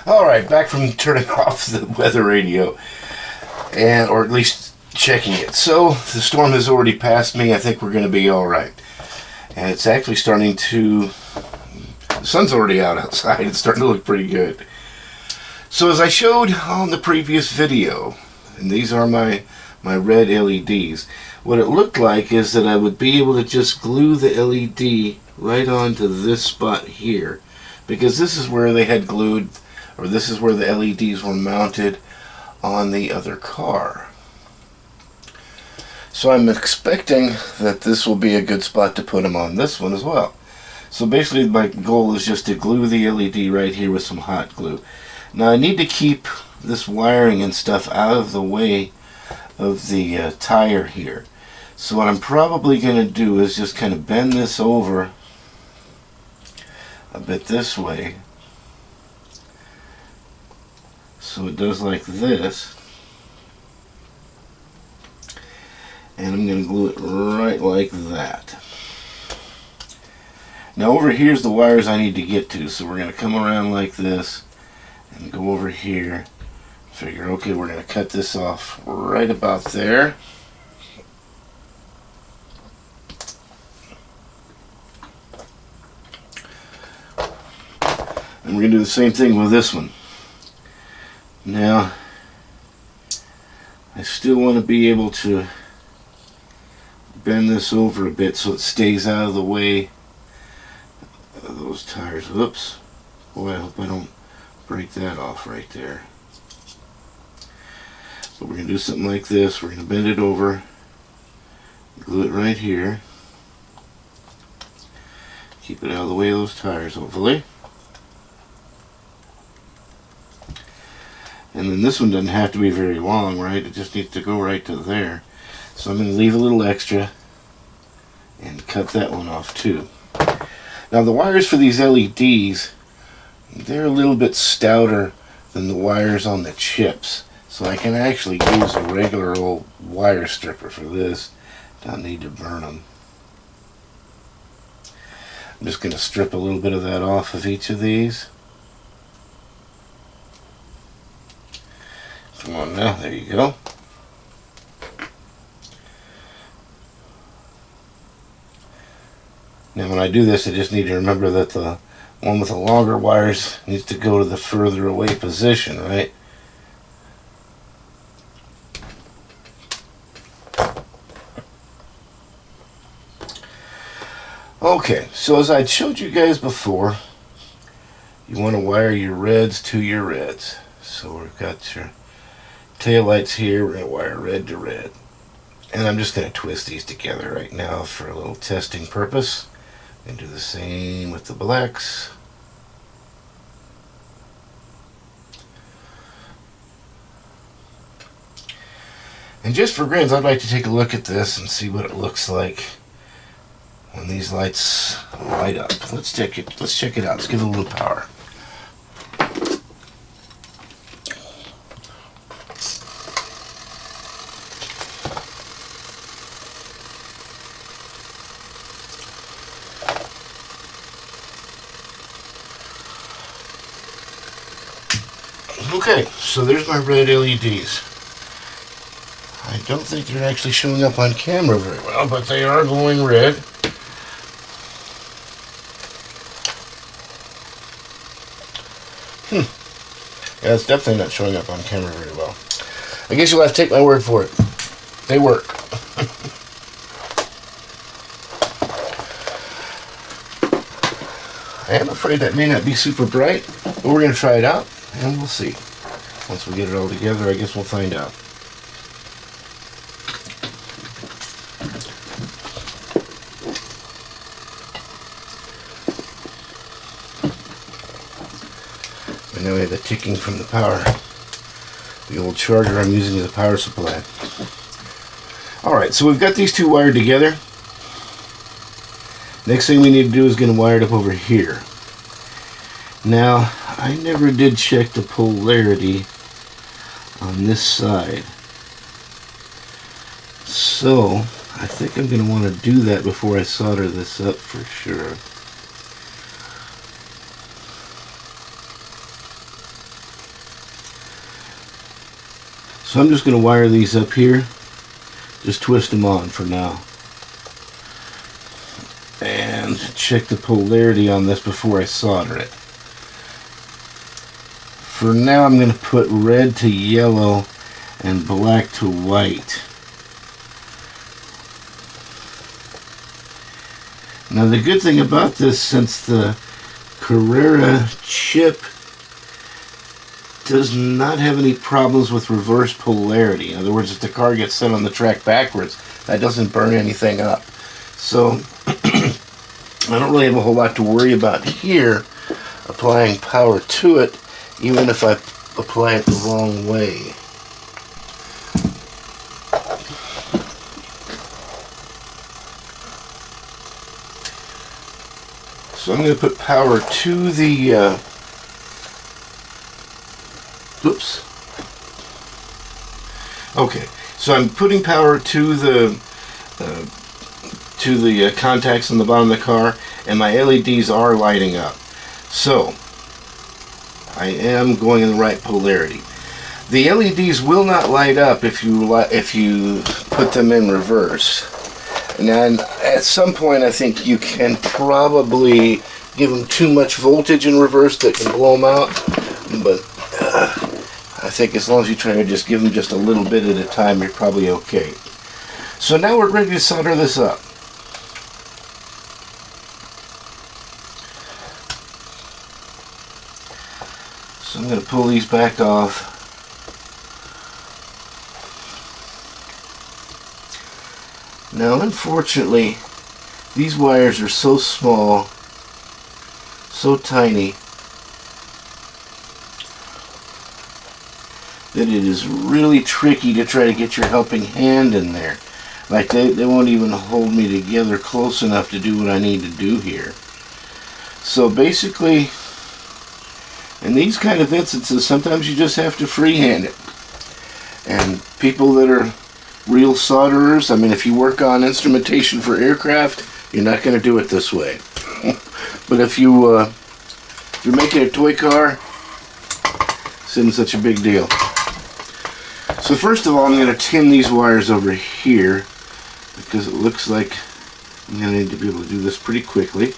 Alright, back from turning off the weather radio, or at least checking it. So, the storm has already passed me. I think we're going to be alright. And it's actually starting to... The sun's already out outside. It's starting to look pretty good. So as I showed on the previous video, and these are my red LEDs, what it looked like is that I would be able to just glue the LED right onto this spot here, because this is where they had glued, or this is where the LEDs were mounted on the other car. So I'm expecting that this will be a good spot to put them on this one as well. So basically my goal is just to glue the LED right here with some hot glue. Now I need to keep this wiring and stuff out of the way of the tire here. So what I'm probably going to do is just kind of bend this over a bit this way. So it does like this. And I'm going to glue it right like that. Now over here's the wires I need to get to. So we're going to come around like this and go over here. Figure, okay, we're going to cut this off right about there. And we're going to do the same thing with this one. Now, I still want to be able to bend this over a bit so it stays out of the way of those tires. Whoops. Boy, I hope I don't break that off right there. So we're going to do something like this. We're going to bend it over, glue it right here. Keep it out of the way of those tires, hopefully. And then this one doesn't have to be very long, right? It just needs to go right to there. So I'm going to leave a little extra and cut that one off too. Now the wires for these LEDs, they're a little bit stouter than the wires on the chips. So I can actually use a regular old wire stripper for this. Don't need to burn them. I'm just going to strip a little bit of that off of each of these. Come on now, there you go. Now when I do this, I just need to remember that the one with the longer wires needs to go to the further away position, right? Okay, so as I showed you guys before, you want to wire your reds to your reds. So we've got your taillights here, we're going to wire red to red. And I'm just going to twist these together right now for a little testing purpose. And do the same with the blacks. And just for grins, I'd like to take a look at this and see what it looks like when these lights light up. Let's check it out. Let's give it a little power. Okay, so there's my red LEDs. I don't think they're actually showing up on camera very well, but they are glowing red. Yeah, it's definitely not showing up on camera very well. I guess you'll have to take my word for it. They work. I am afraid that may not be super bright, but we're going to try it out, and we'll see. Once we get it all together, I guess we'll find out. And now we have the ticking from the power. The old charger I'm using as a power supply. Alright, so we've got these two wired together. Next thing we need to do is get them wired up over here. Now, I never did check the polarity on this side. So, I think I'm going to want to do that before I solder this up for sure. So I'm just going to wire these up here. Just twist them on for now. And check the polarity on this before I solder it. For now I'm going to put red to yellow and black to white. Now the good thing about this, since the Carrera chip does not have any problems with reverse polarity. In other words, if the car gets set on the track backwards, that doesn't burn anything up. So I don't really have a whole lot to worry about here applying power to it, even if I apply it the wrong way. So I'm going to put power to the Okay, so I'm putting power to the contacts on the bottom of the car, and my LEDs are lighting up. So I am going in the right polarity. The LEDs will not light up if you put them in reverse. And at some point, I think you can probably give them too much voltage in reverse that can blow them out. But I think as long as you try to just give them just a little bit at a time, you're probably okay. So now we're ready to solder this up. So I'm going to pull these back off. Now, unfortunately, these wires are so small, so tiny, that it is really tricky to try to get your helping hand in there. Like, they won't even hold me together close enough to do what I need to do here. So basically, in these kind of instances, sometimes you just have to freehand it. And people that are real solderers, I mean, if you work on instrumentation for aircraft, you're not going to do it this way. But if you're making a toy car, this isn't such a big deal. So first of all, I'm going to tin these wires over here, because it looks like I'm going to need to be able to do this pretty quickly.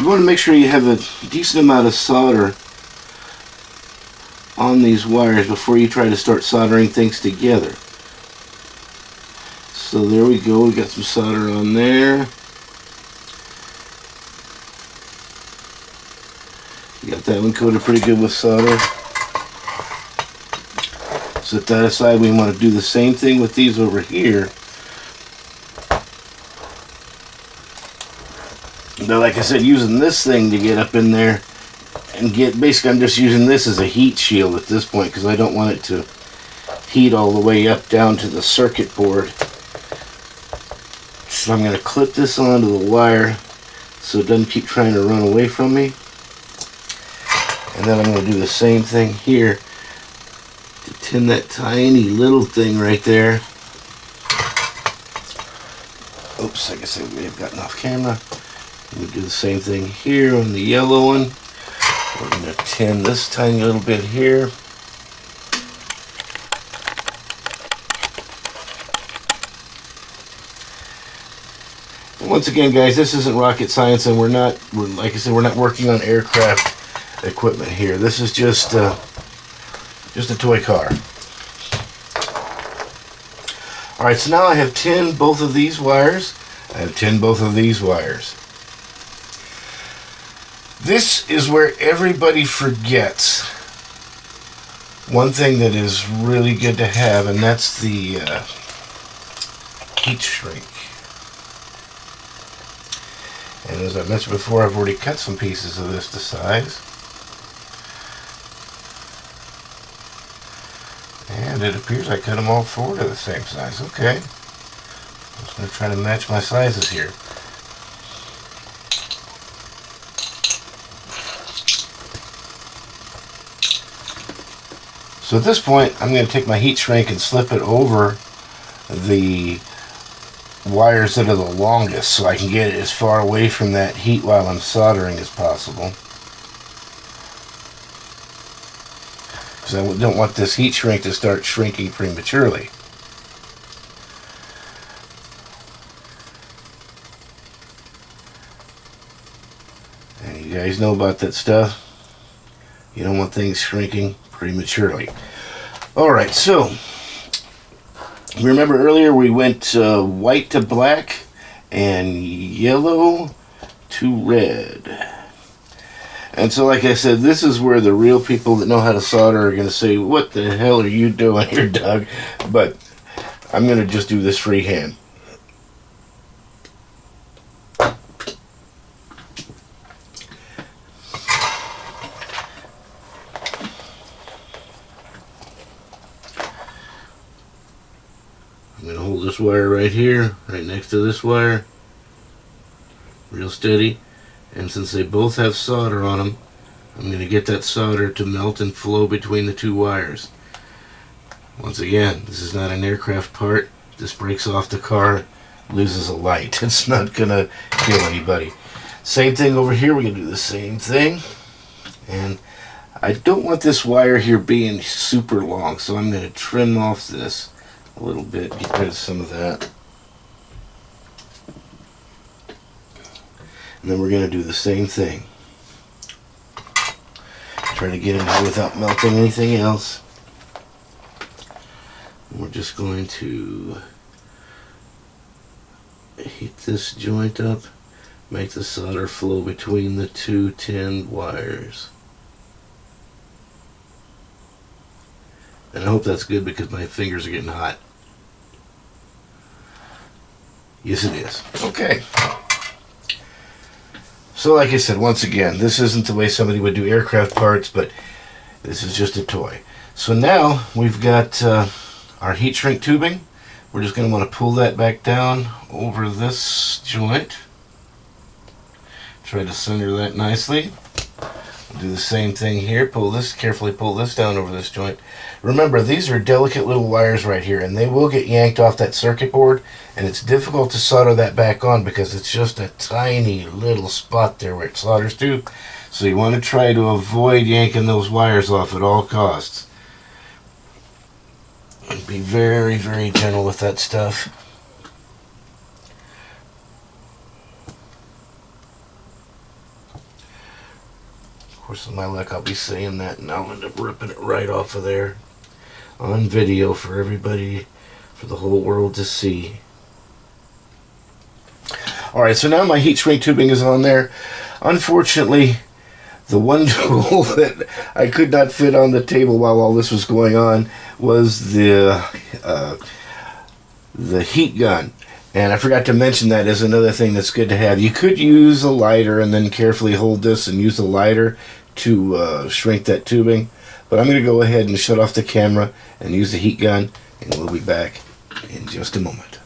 You want to make sure you have a decent amount of solder on these wires before you try to start soldering things together. So there we go, we got some solder on there. We got that one coated pretty good with solder. Set that aside. We want to do the same thing with these over here. Now, like I said, using this thing to get up in there and basically I'm just using this as a heat shield at this point, because I don't want it to heat all the way up down to the circuit board. So I'm going to clip this onto the wire so it doesn't keep trying to run away from me. And then I'm going to do the same thing here to tin that tiny little thing right there. Oops, I guess I may have gotten off camera. We do the same thing here on the yellow one. We're going to tin this tiny little bit here. And once again, guys, this isn't rocket science, and like I said, we're not working on aircraft equipment here. This is just a toy car. All right, so now I have tinned both of these wires. I have tinned both of these wires. This is where everybody forgets one thing that is really good to have, and that's the heat shrink. And as I mentioned before, I've already cut some pieces of this to size. And it appears I cut them all four to the same size. Okay. I'm just going to try to match my sizes here. So at this point, I'm going to take my heat shrink and slip it over the wires that are the longest so I can get it as far away from that heat while I'm soldering as possible. Because I don't want this heat shrink to start shrinking prematurely. And you guys know about that stuff. You don't want things shrinking prematurely. Alright, so remember earlier we went white to black and yellow to red. And so like I said, this is where the real people that know how to solder are going to say, what the hell are you doing here, Doug? But I'm going to just do this freehand. I'm going to hold this wire right here, right next to this wire, real steady. And since they both have solder on them, I'm going to get that solder to melt and flow between the two wires. Once again, this is not an aircraft part. This breaks off the car, loses a light. It's not going to kill anybody. Same thing over here. We're going to do the same thing. And I don't want this wire here being super long, so I'm going to trim off this a little bit, get rid of some of that. And then we're going to do the same thing. Try to get in here without melting anything else. And we're just going to heat this joint up, make the solder flow between the two tin wires. And I hope that's good because my fingers are getting hot. Yes, it is. Okay. So like I said, once again, this isn't the way somebody would do aircraft parts, but this is just a toy. So now we've got our heat shrink tubing. We're just going to want to pull that back down over this joint. Try to center that nicely. We'll do the same thing here. Carefully pull this down over this joint. Remember, these are delicate little wires right here, and they will get yanked off that circuit board, and it's difficult to solder that back on because it's just a tiny little spot there where it solders to. So you want to try to avoid yanking those wires off at all costs. And be very, very gentle with that stuff. Of course, with my luck, I'll be saying that, and I'll end up ripping it right off of there on video for everybody, for the whole world to see. Alright, so now my heat shrink tubing is on there. Unfortunately, the one tool that I could not fit on the table while all this was going on was the heat gun. And I forgot to mention that as another thing that's good to have. You could use a lighter and then carefully hold this and use a lighter to shrink that tubing. But I'm going to go ahead and shut off the camera and use the heat gun, and we'll be back in just a moment.